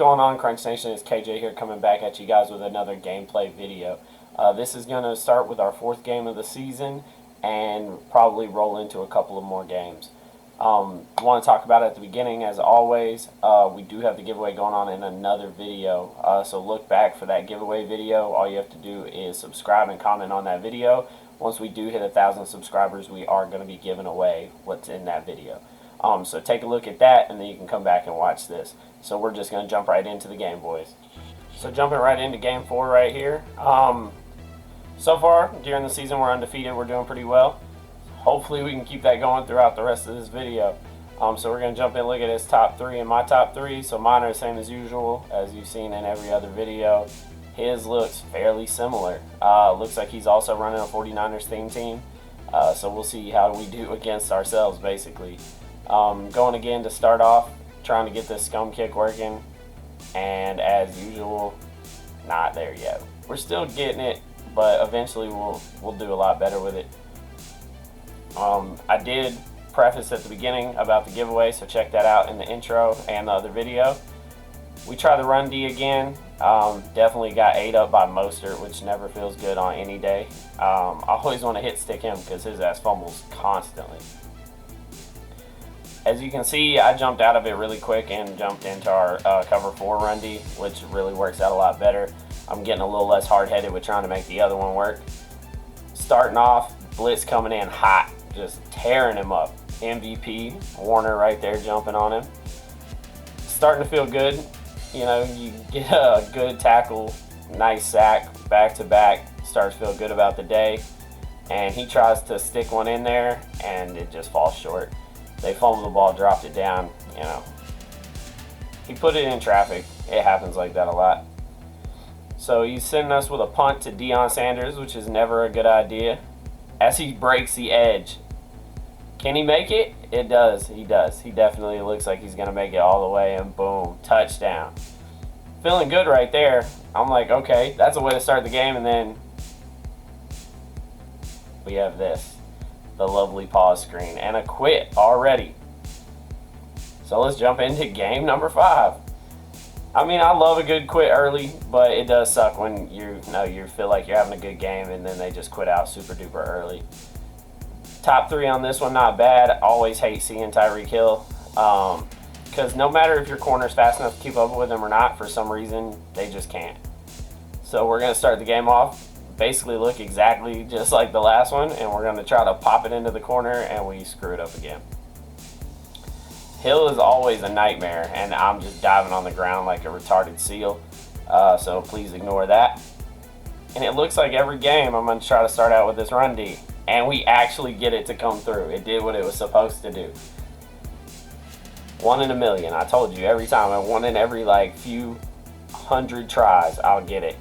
going on, Crunch Nation? It's KJ here, coming back at you guys with another gameplay video. This is going to start with our 4th game of the season and probably roll into a couple of more games. I want to talk about it at the beginning, as always. We do have the giveaway going on in another video, so look back for that giveaway video. All you have to do is subscribe and comment on that video. Once we do hit 1,000 subscribers, we are going to be giving away what's in that video. So take a look at that, and then you can come back and watch this. So we're just going to jump right into the game, boys. So jumping right into game 4 right here. So far, during the season, we're undefeated. We're doing pretty well. Hopefully we can keep that going throughout the rest of this video. So we're going to jump in and look at his top 3 and my top 3. So mine are the same as usual, as you've seen in every other video. His looks fairly similar. Looks like he's also running a 49ers theme team. So we'll see how we do against ourselves, basically. Going again to start off, trying to get this scum kick working, and as usual, not there yet. We're still getting it, but eventually we'll do a lot better with it. I did preface at the beginning about the giveaway, so check that out in the intro and the other video. We try the run D again. Definitely got ate up by Mostert, which never feels good on any day. I always want to hit stick him because his ass fumbles constantly. As you can see, I jumped out of it really quick and jumped into our cover 4 run D, which really works out a lot better. I'm getting a little less hard-headed with trying to make the other one work. Starting off, blitz coming in hot, just tearing him up. MVP, Warner right there jumping on him. Starting to feel good. You know, you get a good tackle, nice sack, back-to-back, starts to feel good about the day. And he tries to stick one in there, and it just falls short. They fumbled the ball, dropped it down, you know. He put it in traffic. It happens like that a lot. So he's sending us with a punt to Deion Sanders, which is never a good idea. As he breaks the edge. Can he make it? It does. He does. He definitely looks like he's going to make it all the way, and boom, touchdown. Feeling good right there. I'm like, okay, that's a way to start the game, and then we have this. The lovely pause screen and a quit already. So let's jump into game number 5. I mean, I love a good quit early, but it does suck when you feel like you're having a good game and then they just quit out super duper early. Top 3 on this one, not bad. Always hate seeing Tyreek Hill, because no matter if your corner's fast enough to keep up with him or not, for some reason they just can't. So we're going to start the game off. Basically look exactly just like the last one, and we're going to try to pop it into the corner, and we screw it up again. Hill is always a nightmare, and I'm just diving on the ground like a retarded seal, so please ignore that. And it looks like every game I'm going to try to start out with this run D, and we actually get it to come through. It did what it was supposed to do. 1 in a million. I told you every time, and 1 in every like few hundred tries, I'll get it.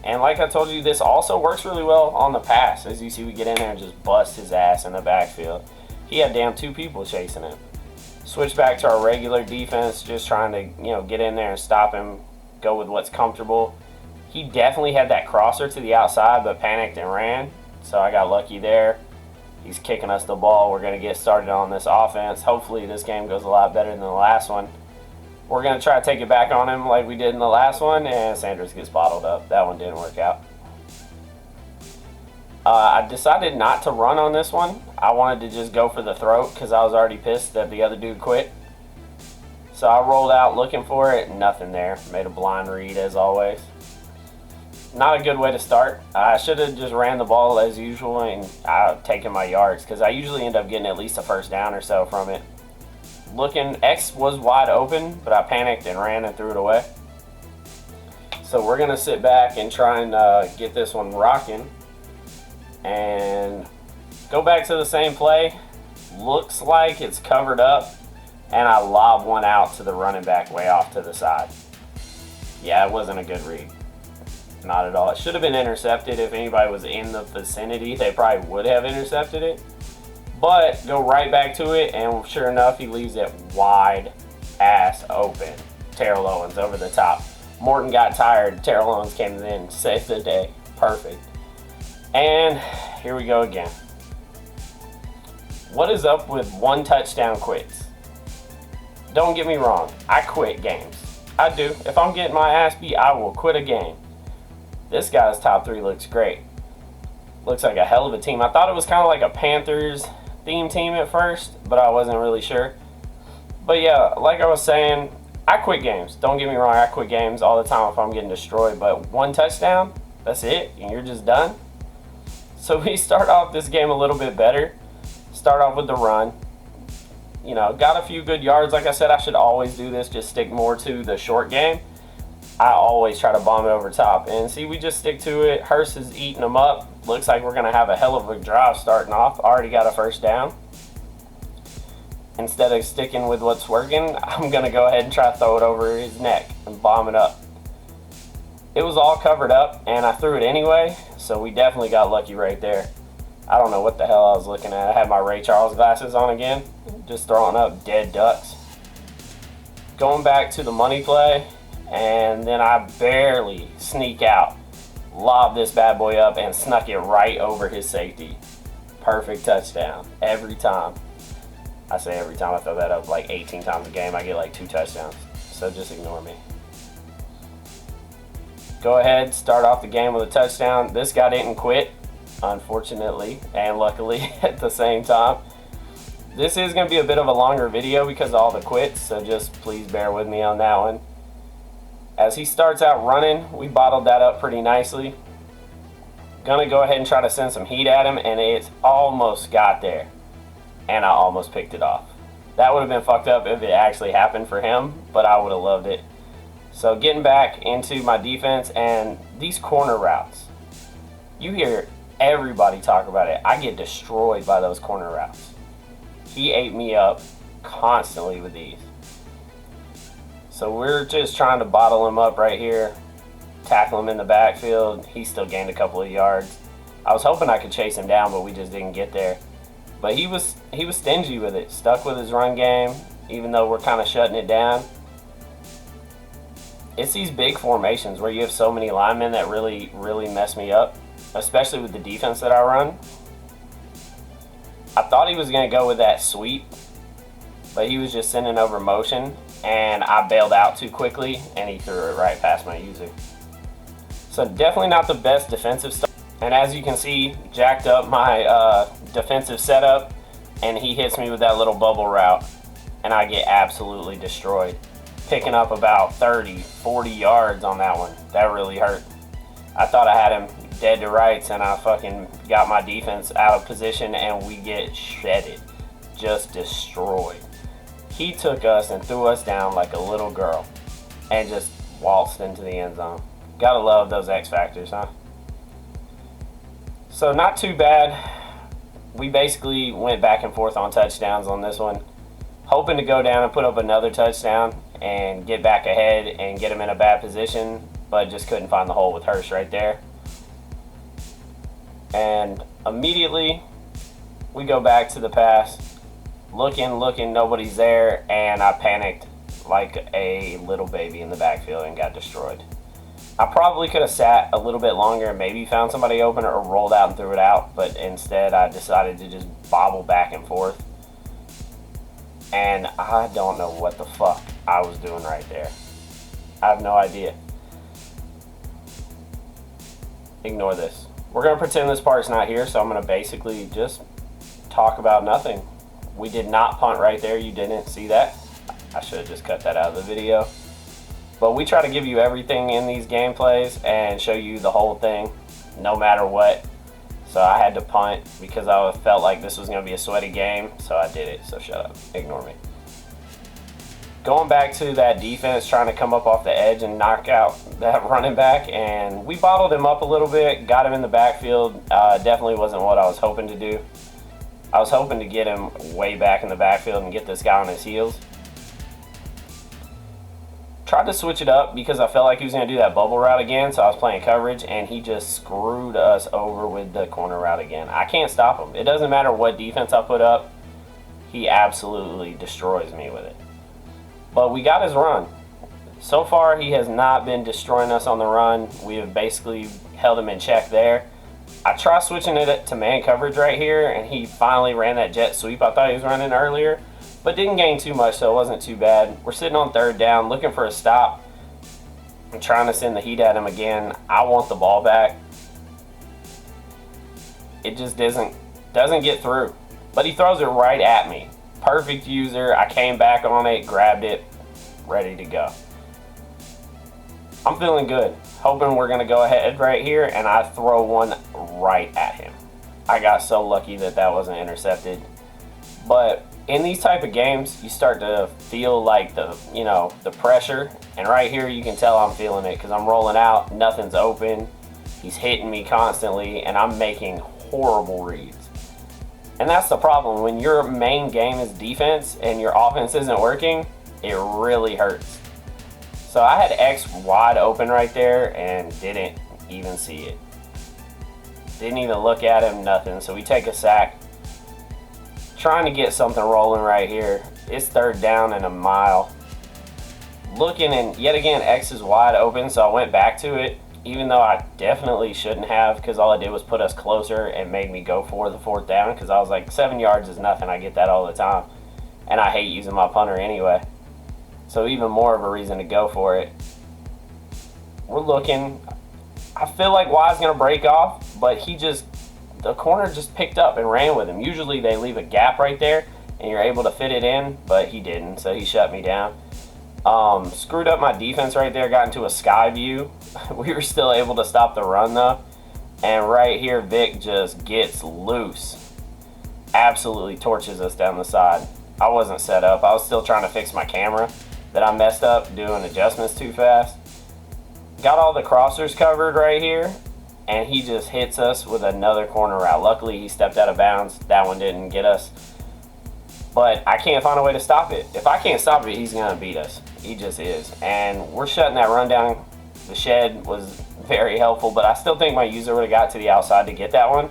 And like I told you, this also works really well on the pass. As you see, we get in there and just bust his ass in the backfield. He had damn 2 people chasing him. Switch back to our regular defense, just trying to, get in there and stop him, go with what's comfortable. He definitely had that crosser to the outside, but panicked and ran. So I got lucky there. He's kicking us the ball. We're going to get started on this offense. Hopefully this game goes a lot better than the last one. We're going to try to take it back on him like we did in the last one, and Sanders gets bottled up. That one didn't work out. I decided not to run on this one. I wanted to just go for the throat because I was already pissed that the other dude quit. So I rolled out looking for it. Nothing there. Made a blind read as always. Not a good way to start. I should have just ran the ball as usual and taken my yards, because I usually end up getting at least a first down or so from it. X was wide open, but I panicked and ran and threw it away. So we're going to sit back and try and get this one rocking. And go back to the same play. Looks like it's covered up, and I lob one out to the running back way off to the side. Yeah, it wasn't a good read. Not at all. It should have been intercepted. If anybody was in the vicinity, they probably would have intercepted it. But go right back to it, and sure enough, he leaves it wide ass open. Terrell Owens over the top. Morton got tired. Terrell Owens came in, saved the day. Perfect. And here we go again. What is up with 1 touchdown quits? Don't get me wrong. I quit games. I do. If I'm getting my ass beat, I will quit a game. This guy's top 3 looks great. Looks like a hell of a team. I thought it was kind of like a Panthers theme team at first, but I wasn't really sure. But yeah, like I was saying, I quit games. Don't get me wrong, I quit games all the time if I'm getting destroyed. But 1 touchdown, that's it, and you're just done. So we start off this game a little bit better. Start off with the run. You know, got a few good yards. Like I said, I should always do this, just stick more to the short game. I always try to bomb it over top. And see, we just stick to it. Hurst is eating them up. Looks like we're going to have a hell of a drive starting off. Already got a first down. Instead of sticking with what's working, I'm going to go ahead and try to throw it over his neck and bomb it up. It was all covered up, and I threw it anyway, so we definitely got lucky right there. I don't know what the hell I was looking at. I had my Ray Charles glasses on again, just throwing up dead ducks. Going back to the money play, and then I barely sneak out. Lobbed this bad boy up and snuck it right over his safety. Perfect touchdown every time. I say every time. I throw that up like 18 times a game, I get like 2 touchdowns. So just ignore me. Go ahead, start off the game with a touchdown. This guy didn't quit, unfortunately, and luckily at the same time. This is going to be a bit of a longer video because of all the quits, so just please bear with me on that one. As he starts out running, we bottled that up pretty nicely. Gonna go ahead and try to send some heat at him, and it almost got there. And I almost picked it off. That would have been fucked up if it actually happened for him, but I would have loved it. So getting back into my defense and these corner routes. You hear everybody talk about it. I get destroyed by those corner routes. He ate me up constantly with these. So we're just trying to bottle him up right here. Tackle him in the backfield. He still gained a couple of yards. I was hoping I could chase him down, but we just didn't get there. But he was stingy with it. Stuck with his run game, even though we're kind of shutting it down. It's these big formations where you have so many linemen that really, really mess me up, especially with the defense that I run. I thought he was going to go with that sweep, but he was just sending over motion, and I bailed out too quickly, and he threw it right past my user. So definitely not the best defensive stuff. And as you can see, jacked up my defensive setup, and he hits me with that little bubble route, and I get absolutely destroyed. Picking up about 30, 40 yards on that one. That really hurt. I thought I had him dead to rights, and I fucking got my defense out of position, and we get shedded. Just destroyed. He took us and threw us down like a little girl and just waltzed into the end zone. Gotta love those X factors, huh? So not too bad. We basically went back and forth on touchdowns on this one, hoping to go down and put up another touchdown and get back ahead and get him in a bad position, but just couldn't find the hole with Hurst right there. And immediately we go back to the pass, looking, nobody's there, and I panicked like a little baby in the backfield and got destroyed. I probably could have sat a little bit longer and maybe found somebody open or rolled out and threw it out, but instead I decided to just bobble back and forth. And I don't know what the fuck I was doing right there. I have no idea. Ignore this. We're going to pretend this part's not here, so I'm going to basically just talk about nothing. We did not punt right there. You didn't see that. I should have just cut that out of the video. But we try to give you everything in these gameplays and show you the whole thing, no matter what. So I had to punt because I felt like this was going to be a sweaty game, so I did it. So shut up. Ignore me. Going back to that defense, trying to come up off the edge and knock out that running back, and we bottled him up a little bit, got him in the backfield. Definitely wasn't what I was hoping to do. I was hoping to get him way back in the backfield and get this guy on his heels. Tried to switch it up because I felt like he was going to do that bubble route again, so I was playing coverage, and he just screwed us over with the corner route again. I can't stop him. It doesn't matter what defense I put up. He absolutely destroys me with it. But we got his run. So far, he has not been destroying us on the run. We have basically held him in check there. I tried switching it to man coverage right here, and he finally ran that jet sweep I thought he was running earlier, but didn't gain too much, so it wasn't too bad. We're sitting on third down, looking for a stop. I'm trying to send the heat at him again. I want the ball back. It just doesn't get through. But he throws it right at me. Perfect user. I came back on it, grabbed it, ready to go. I'm feeling good. Hoping we're going to go ahead right here, and I throw one right at him. I got so lucky that that wasn't intercepted. But in these type of games, you start to feel like the pressure. And right here, you can tell I'm feeling it because I'm rolling out. Nothing's open. He's hitting me constantly, and I'm making horrible reads. And that's the problem. When your main game is defense and your offense isn't working, it really hurts. So I had X wide open right there and didn't even see it. Didn't even look at him, nothing. So we take a sack. Trying to get something rolling right here. It's 3rd down and a mile. Looking, and yet again, X is wide open, so I went back to it, even though I definitely shouldn't have, because all it did was put us closer and made me go for the 4th down, because I was like, 7 yards is nothing. I get that all the time. And I hate using my punter anyway. So even more of a reason to go for it. We're looking. I feel like Y's going to break off, but the corner just picked up and ran with him. Usually they leave a gap right there, and you're able to fit it in, but he didn't, so he shut me down. Screwed up my defense right there, got into a sky view. We were still able to stop the run, though. And right here, Vic just gets loose. Absolutely torches us down the side. I wasn't set up. I was still trying to fix my camera that I messed up doing adjustments too fast. Got all the crossers covered right here, and he just hits us with another corner route. Luckily, he stepped out of bounds. That one didn't get us. But I can't find a way to stop it. If I can't stop it, he's going to beat us. He just is. And we're shutting that run down. The shed was very helpful, but I still think my user would have got to the outside to get that one.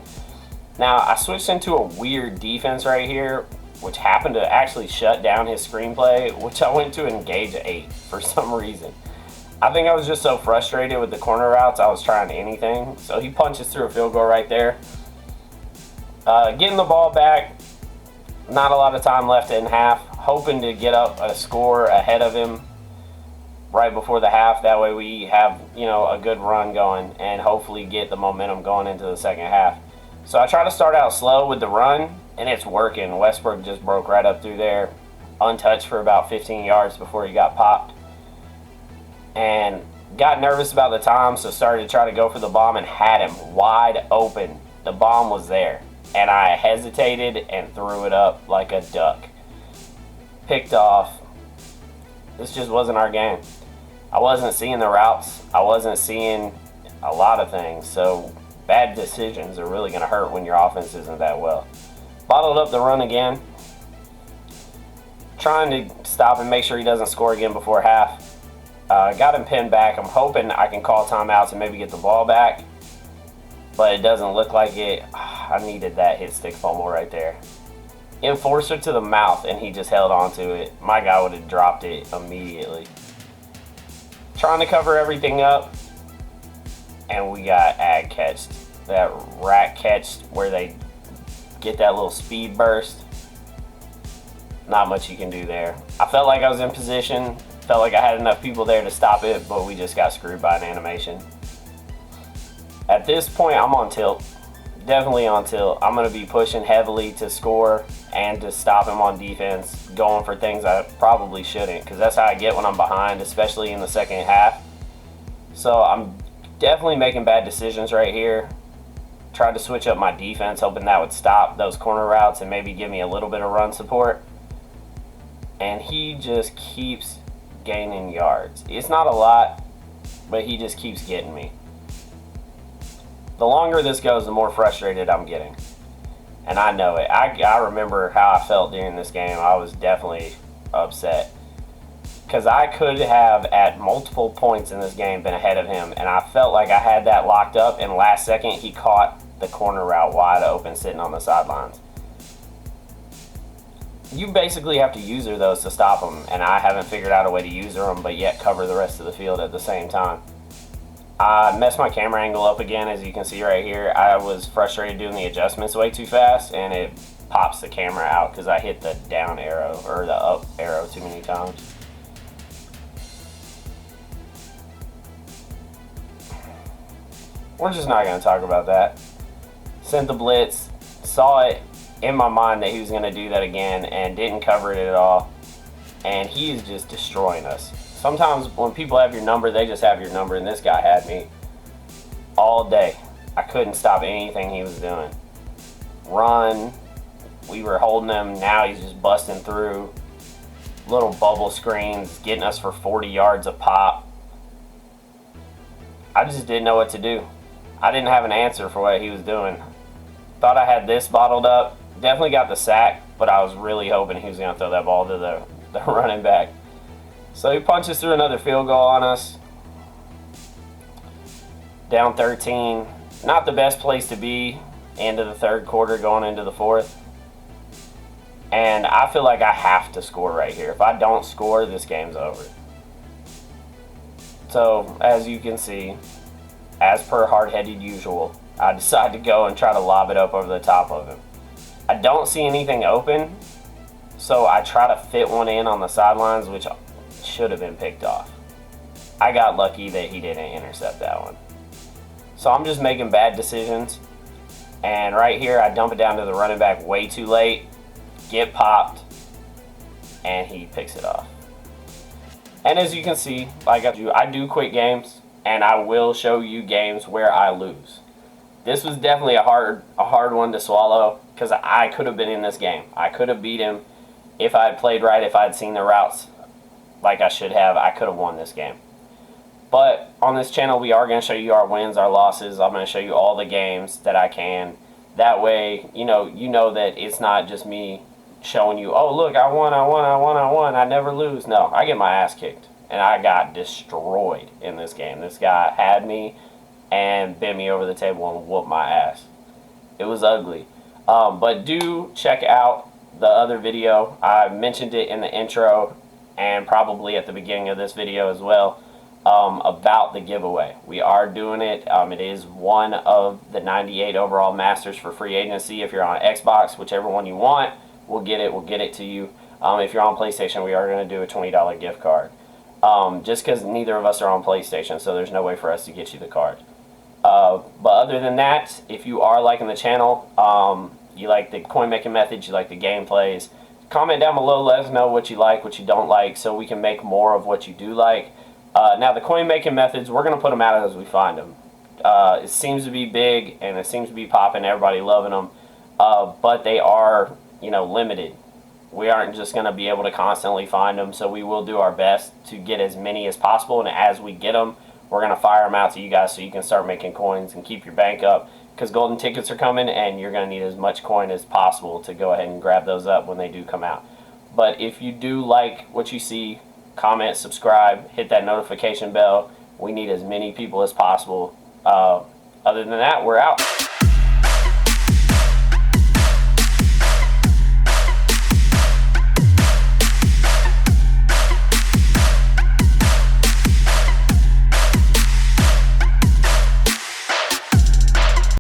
Now, I switched into a weird defense right here, which happened to actually shut down his screenplay, which I went to engage 8 for some reason. I think I was just so frustrated with the corner routes, I was trying anything. So he punches through a field goal right there. Getting the ball back, not a lot of time left in half. Hoping to get up a score ahead of him right before the half. That way we have, a good run going and hopefully get the momentum going into the second half. So I try to start out slow with the run, and it's working. Westbrook just broke right up through there, untouched for about 15 yards before he got popped. And got nervous about the time, so started to try to go for the bomb and had him wide open. The bomb was there, and I hesitated and threw it up like a duck. Picked off. This just wasn't our game. I wasn't seeing the routes. I wasn't seeing a lot of things, so bad decisions are really going to hurt when your offense isn't that well. Bottled up the run again. Trying to stop and make sure he doesn't score again before half. Got him pinned back. I'm hoping I can call timeouts and maybe get the ball back, but it doesn't look like it. I needed that hit stick fumble right there. Enforcer to the mouth, and he just held on to it. My guy would have dropped it immediately. Trying to cover everything up, and we got ag catched. That rat catched where they get that little speed burst. Not much you can do there. I felt like I was in position. Felt like I had enough people there to stop it, but we just got screwed by an animation. At this point, I'm on tilt. Definitely on tilt. I'm going to be pushing heavily to score and to stop him on defense, going for things I probably shouldn't, because that's how I get when I'm behind, especially in the second half. So I'm definitely making bad decisions right here. Tried to switch up my defense, hoping that would stop those corner routes and maybe give me a little bit of run support. And he just keeps gaining yards. It's not a lot, but he just keeps getting me. The longer this goes, the more frustrated I'm getting. And I know it. I remember how I felt during this game. I was definitely upset. Because I could have, at multiple points in this game, been ahead of him. And I felt like I had that locked up. And last second, he caught the corner route wide open sitting on the sidelines. You basically have to user those to stop them. And I haven't figured out a way to user them, but yet cover the rest of the field at the same time. I messed my camera angle up again, as you can see right here. I was frustrated doing the adjustments way too fast, and it pops the camera out because I hit the down arrow, or the up arrow, too many times. we're just not going to talk about that. Sent the blitz, saw it in my mind that he was going to do that again, and didn't cover it at all. And he is just destroying us. Sometimes when people have your number, they just have your number, and this guy had me all day. I couldn't stop anything he was doing. Run, we were holding him, now he's just busting through. Little bubble screens, getting us for 40 yards a pop. I just didn't know what to do. I didn't have an answer for what he was doing. Thought I had this bottled up. Definitely got the sack, but I was really hoping he was going to throw that ball to the running back. So he punches through another field goal on us. Down 13. Not the best place to be. End of the third quarter, going into the fourth. And I feel like I have to score right here. If I don't score, this game's over. So, as you can see, as per hard-headed usual, I decide to go and try to lob it up over the top of him. I don't see anything open, so I try to fit one in on the sidelines, which should have been picked off. I got lucky that he didn't intercept that one. So I'm just making bad decisions. And right here, I dump it down to the running back way too late. Get popped, and he picks it off. And as you can see, like I do quick games, and I will show you games where I lose. This was definitely a hard one to swallow, because I could have been in this game. I could have beat him if I had played right, if I had seen the routes like I should have. I could have won this game. But on this channel, we are going to show you our wins, our losses. I'm going to show you all the games that I can. That way, you know that it's not just me showing you, oh, look, I won. I never lose. No, I get my ass kicked. And I got destroyed in this game. This guy had me and bent me over the table and whooped my ass. It was ugly. But do check out the other video. I mentioned it in the intro and probably at the beginning of this video as well, about the giveaway. We are doing it. It is one of the 98 overall Masters for free agency. If you're on Xbox, whichever one you want, we'll get it to you. If you're on PlayStation, we are going to do a $20 gift card. Just because neither of us are on PlayStation, so there's no way for us to get you the card. But other than that, if you are liking the channel, you like the coin making methods, you like the gameplays, comment down below, let us know what you like, what you don't like, so we can make more of what you do like. Now the coin making methods, we're going to put them out as we find them. It seems to be big, and it seems to be popping, everybody loving them, but they are, limited. We aren't just going to be able to constantly find them, so we will do our best to get as many as possible, and as we get them, we're going to fire them out to you guys so you can start making coins and keep your bank up, because golden tickets are coming, and you're going to need as much coin as possible to go ahead and grab those up when they do come out. But if you do like what you see, comment, subscribe, hit that notification bell. We need as many people as possible. Other than that, we're out.